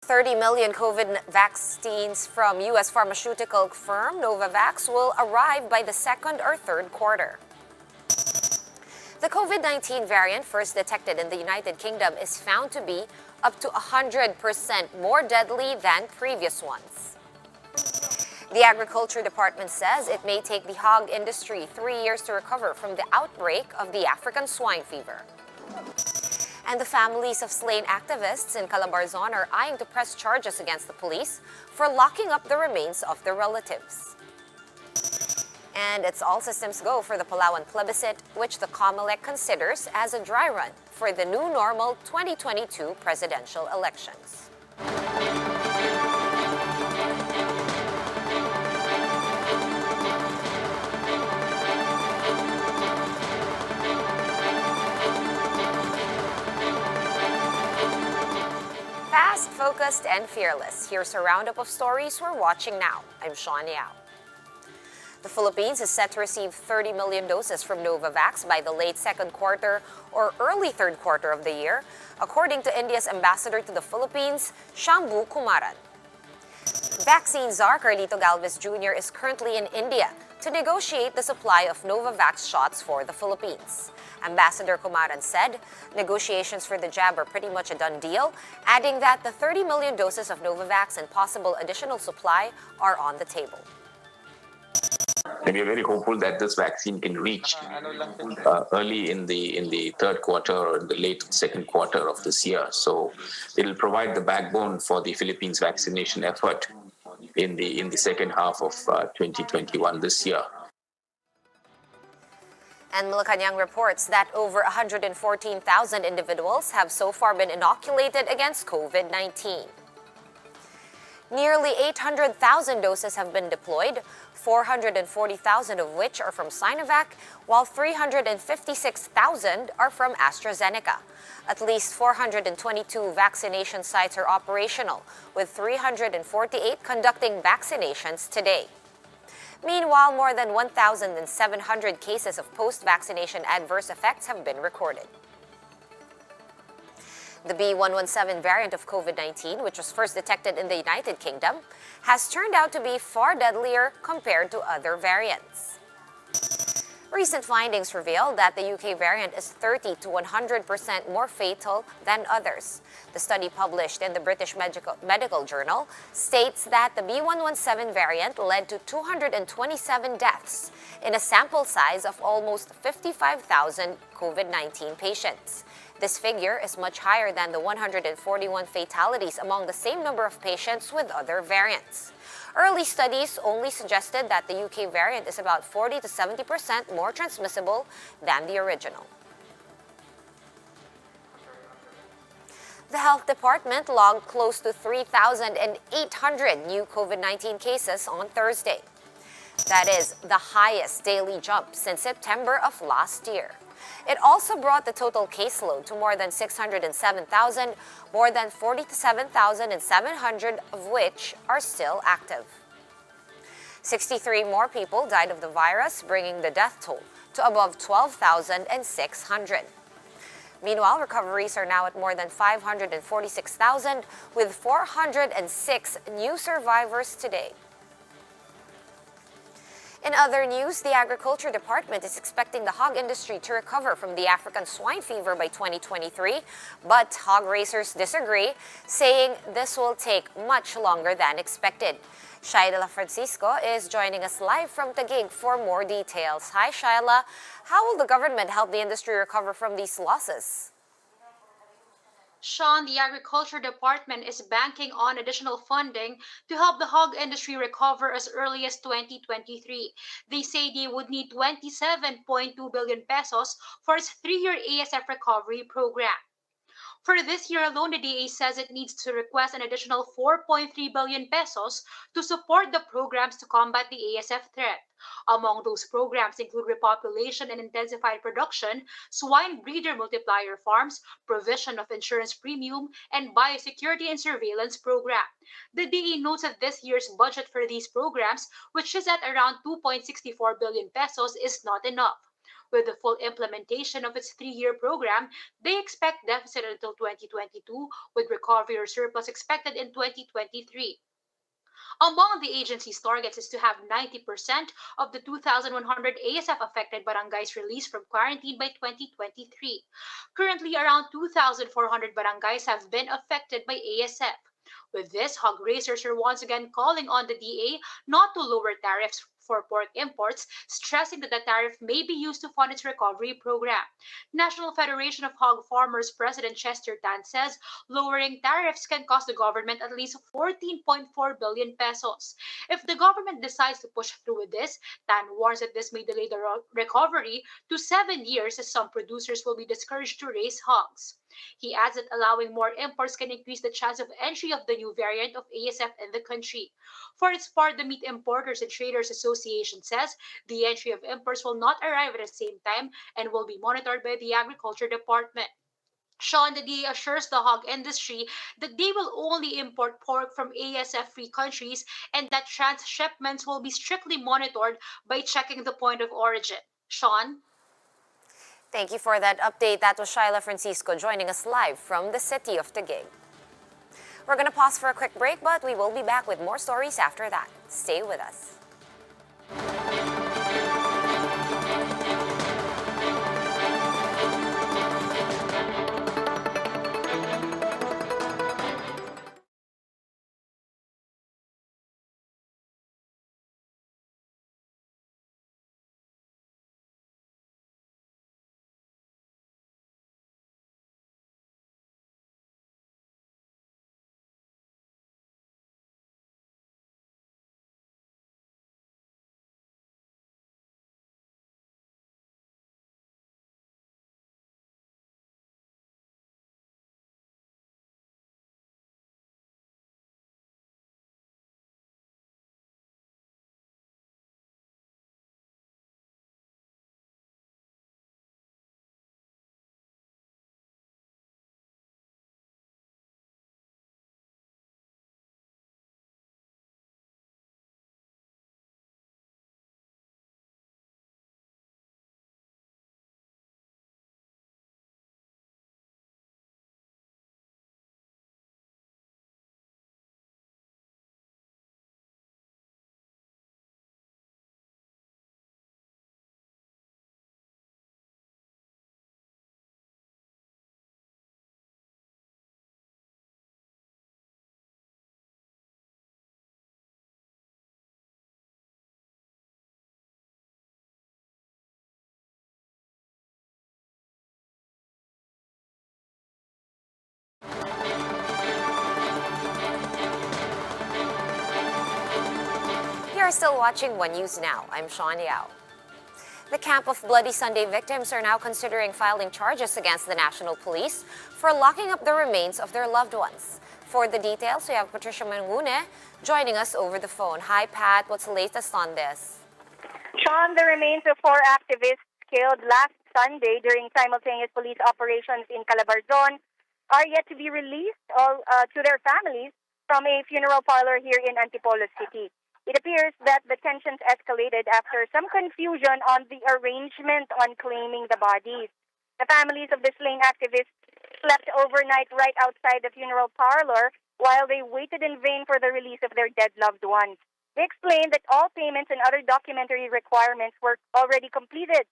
30 million COVID vaccines from U.S. pharmaceutical firm Novavax will arrive by the second or third quarter. The COVID-19 variant first detected in the United Kingdom is found to be up to 100% more deadly than previous ones. The Agriculture Department says it may take the hog industry 3 years to recover from the outbreak of the African swine fever. And the families of slain activists in Calabarzon are eyeing to press charges against the police for locking up the remains of their relatives. And it's all systems go for the Palawan plebiscite, which the COMELEC considers as a dry run for the new normal 2022 presidential elections. Fast, focused, and fearless. Here's a roundup of stories we're watching now. I'm Sean Yao. The Philippines is set to receive 30 million doses from Novavax by the late second quarter or early third quarter of the year, according to India's ambassador to the Philippines, Shambhu Kumaran. Vaccine czar Carlito Galvez Jr. is currently in India to negotiate the supply of Novavax shots for the Philippines. Ambassador Kumaran said negotiations for the jab are pretty much a done deal, adding that the 30 million doses of Novavax and possible additional supply are on the table. And we're very hopeful that this vaccine can reach early in the third quarter or in the late second quarter of this year. So it'll provide the backbone for the Philippines vaccination effort in the second half of 2021 this year. And Malacanang reports that over 114,000 individuals have so far been inoculated against COVID-19. Nearly 800,000 doses have been deployed, 440,000 of which are from Sinovac, while 356,000 are from AstraZeneca. At least 422 vaccination sites are operational, with 348 conducting vaccinations today. Meanwhile, more than 1,700 cases of post-vaccination adverse effects have been recorded. The B.1.1.7 variant of COVID-19, which was first detected in the United Kingdom, has turned out to be far deadlier compared to other variants. Recent findings reveal that the UK variant is 30 to 100% more fatal than others. The study published in the British Medical Journal states that the B.1.1.7 variant led to 227 deaths in a sample size of almost 55,000 COVID-19 patients. This figure is much higher than the 141 fatalities among the same number of patients with other variants. Early studies only suggested that the UK variant is about 40 to 70% more transmissible than the original. The Health Department logged close to 3,800 new COVID-19 cases on Thursday. That is the highest daily jump since September of last year. It also brought the total caseload to more than 607,000, more than 47,700 of which are still active. 63 more people died of the virus, bringing the death toll to above 12,600. Meanwhile, recoveries are now at more than 546,000, with 406 new survivors today. In other news, the Agriculture Department is expecting the hog industry to recover from the African swine fever by 2023, but hog raisers disagree, saying this will take much longer than expected. Shaila Francisco is joining us live from Taguig for more details. Hi, Shaila. How will the government help the industry recover from these losses? Sean, the Agriculture Department is banking on additional funding to help the hog industry recover as early as 2023. They say they would need 27.2 billion pesos for its 3-year ASF recovery program. For this year alone, the DA says it needs to request an additional 4.3 billion pesos to support the programs to combat the ASF threat. Among those programs include repopulation and intensified production, swine breeder multiplier farms, provision of insurance premium, and biosecurity and surveillance program. The DA notes that this year's budget for these programs, which is at around 2.64 billion pesos, is not enough. With the full implementation of its 3-year program, they expect deficit until 2022, with recovery or surplus expected in 2023. Among the agency's targets is to have 90% of the 2,100 ASF affected barangays released from quarantine by 2023. Currently, around 2,400 barangays have been affected by ASF. With this, hog raisers are once again calling on the DA not to lower tariffs for pork imports, stressing that the tariff may be used to fund its recovery program. National Federation of Hog Farmers President Chester Tan says lowering tariffs can cost the government at least 14.4 billion pesos. If the government decides to push through with this, Tan warns that this may delay the recovery to 7 years as some producers will be discouraged to raise hogs. He adds that allowing more imports can increase the chance of entry of the new variant of ASF in the country. For its part, the Meat Importers and Traders Association says the entry of imports will not arrive at the same time and will be monitored by the Agriculture Department. Sean, the DA assures the hog industry that they will only import pork from ASF-free countries and that transshipments will be strictly monitored by checking the point of origin. Sean? Thank you for that update. That was Shyla Francisco joining us live from the city of Taguig. We're going to pause for a quick break, but we will be back with more stories after that. Stay with us. You are still watching One News Now. I'm Sean Yao. The camp of Bloody Sunday victims are now considering filing charges against the National Police for locking up the remains of their loved ones. For the details, we have Patricia Mangune joining us over the phone. Hi, Pat. What's the latest on this? Sean, the remains of 4 activists killed last Sunday during simultaneous police operations in Calabarzon are yet to be released to their families from a funeral parlor here in Antipolo City. It appears that the tensions escalated after some confusion on the arrangement on claiming the bodies. The families of the slain activists slept overnight right outside the funeral parlor while they waited in vain for the release of their dead loved ones. They explained that all payments and other documentary requirements were already completed,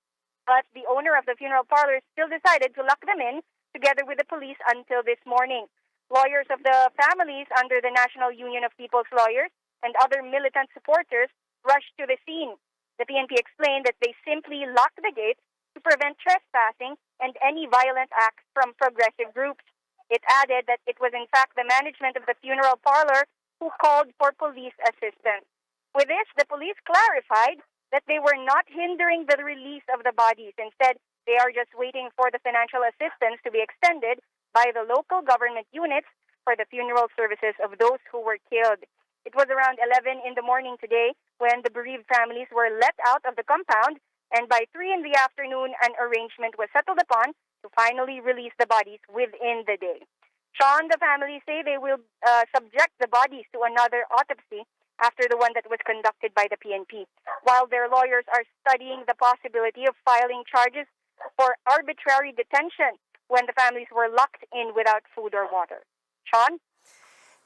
but the owner of the funeral parlor still decided to lock them in together with the police until this morning. Lawyers of the families under the National Union of People's Lawyers and other militant supporters rushed to the scene. The PNP explained that they simply locked the gates to prevent trespassing and any violent acts from progressive groups. It added that it was in fact the management of the funeral parlor who called for police assistance. With this, the police clarified that they were not hindering the release of the bodies. Instead, they are just waiting for the financial assistance to be extended by the local government units for the funeral services of those who were killed. It was around 11 in the morning today when the bereaved families were let out of the compound, and by 3 in the afternoon, an arrangement was settled upon to finally release the bodies within the day. Sean, the families say they will subject the bodies to another autopsy after the one that was conducted by the PNP, while their lawyers are studying the possibility of filing charges for arbitrary detention when the families were locked in without food or water. Sean?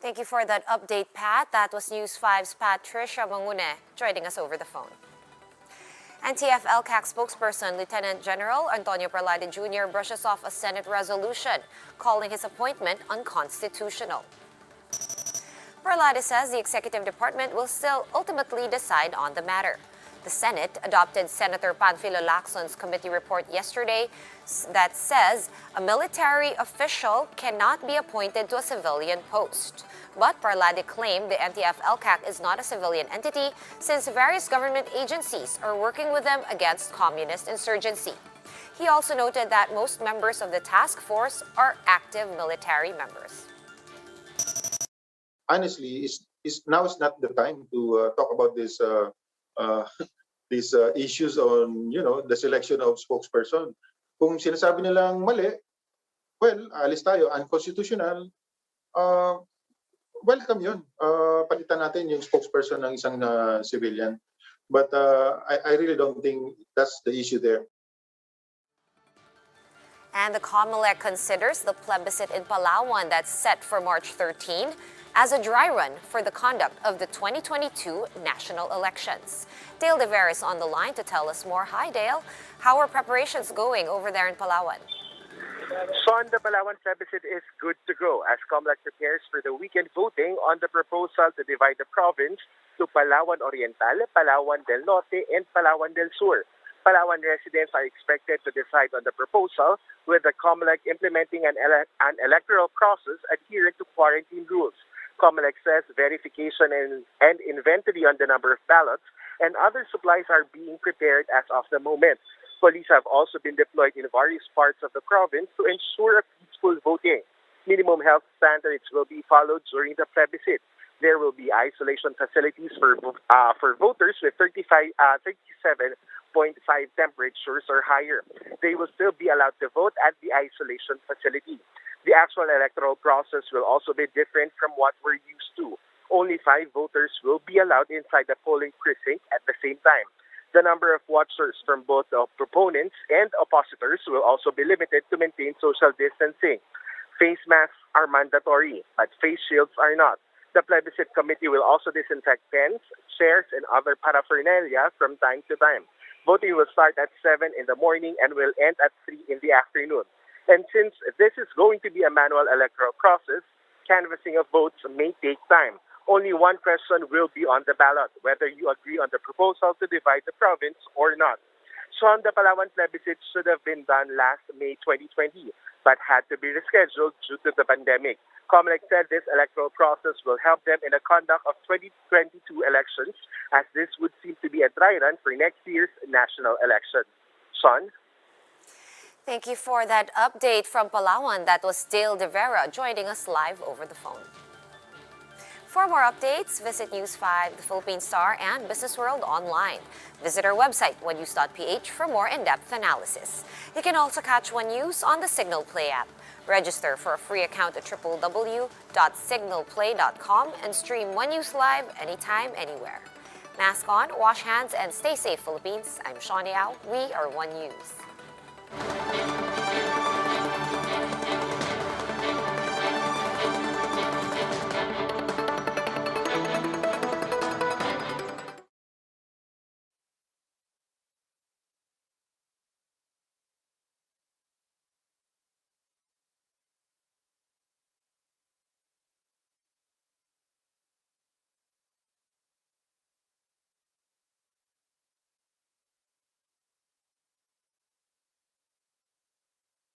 Thank you for that update, Pat. That was News 5's Patricia Mangune joining us over the phone. NTF-LCAC spokesperson Lieutenant General Antonio Parlade Jr. brushes off a Senate resolution calling his appointment unconstitutional. Parlade says the executive department will still ultimately decide on the matter. The Senate adopted Senator Panfilo Lacson's committee report yesterday that says a military official cannot be appointed to a civilian post. But Parlade claimed the NTF-LCAC is not a civilian entity since various government agencies are working with them against communist insurgency. He also noted that most members of the task force are active military members. Honestly, now is not the time to talk about this these issues on the selection of spokesperson. Kung sinasabi nilang mali, well, alis tayo, unconstitutional. Welcome yun. Palitan natin yung spokesperson ng isang civilian. But I really don't think that's the issue there. And the COMELEC considers the plebiscite in Palawan that's set for March 13 as a dry run for the conduct of the 2022 national elections. Dale De Vera is on the line to tell us more. Hi, Dale. How are preparations going over there in Palawan? Sean, the Palawan plebiscite is good to go as COMELEC prepares for the weekend voting on the proposal to divide the province to Palawan Oriental, Palawan del Norte, and Palawan del Sur. Palawan residents are expected to decide on the proposal, with the COMELEC implementing an electoral process adherent to quarantine rules. COMELEC says verification and inventory on the number of ballots and other supplies are being prepared as of the moment. Police have also been deployed in various parts of the province to ensure a peaceful voting. Minimum health standards will be followed during the plebiscite. There will be isolation facilities for voters with 37.5 temperatures or higher. They will still be allowed to vote at the isolation facility. The actual electoral process will also be different from what we're used to. Only 5 voters will be allowed inside the polling precinct at the same time. The number of watchers from both the proponents and oppositors will also be limited to maintain social distancing. Face masks are mandatory, but face shields are not. The plebiscite committee will also disinfect pens, chairs, and other paraphernalia from time to time. Voting will start at 7 in the morning and will end at 3 in the afternoon. And since this is going to be a manual electoral process, canvassing of votes may take time. Only one question will be on the ballot, whether you agree on the proposal to divide the province or not. Sean, the Palawan plebiscite should have been done last May 2020, but had to be rescheduled due to the pandemic. COMELEC said this electoral process will help them in the conduct of 2022 elections, as this would seem to be a dry run for next year's national election. Sean? Thank you for that update from Palawan. That was Dale De Vera joining us live over the phone. For more updates, visit News 5, the Philippine Star, and Business World online. Visit our website, onenews.ph, for more in-depth analysis. You can also catch One News on the Signal Play app. Register for a free account at www.signalplay.com and stream One News live anytime, anywhere. Mask on, wash hands, and stay safe, Philippines. I'm Shawnee Au. We are One News.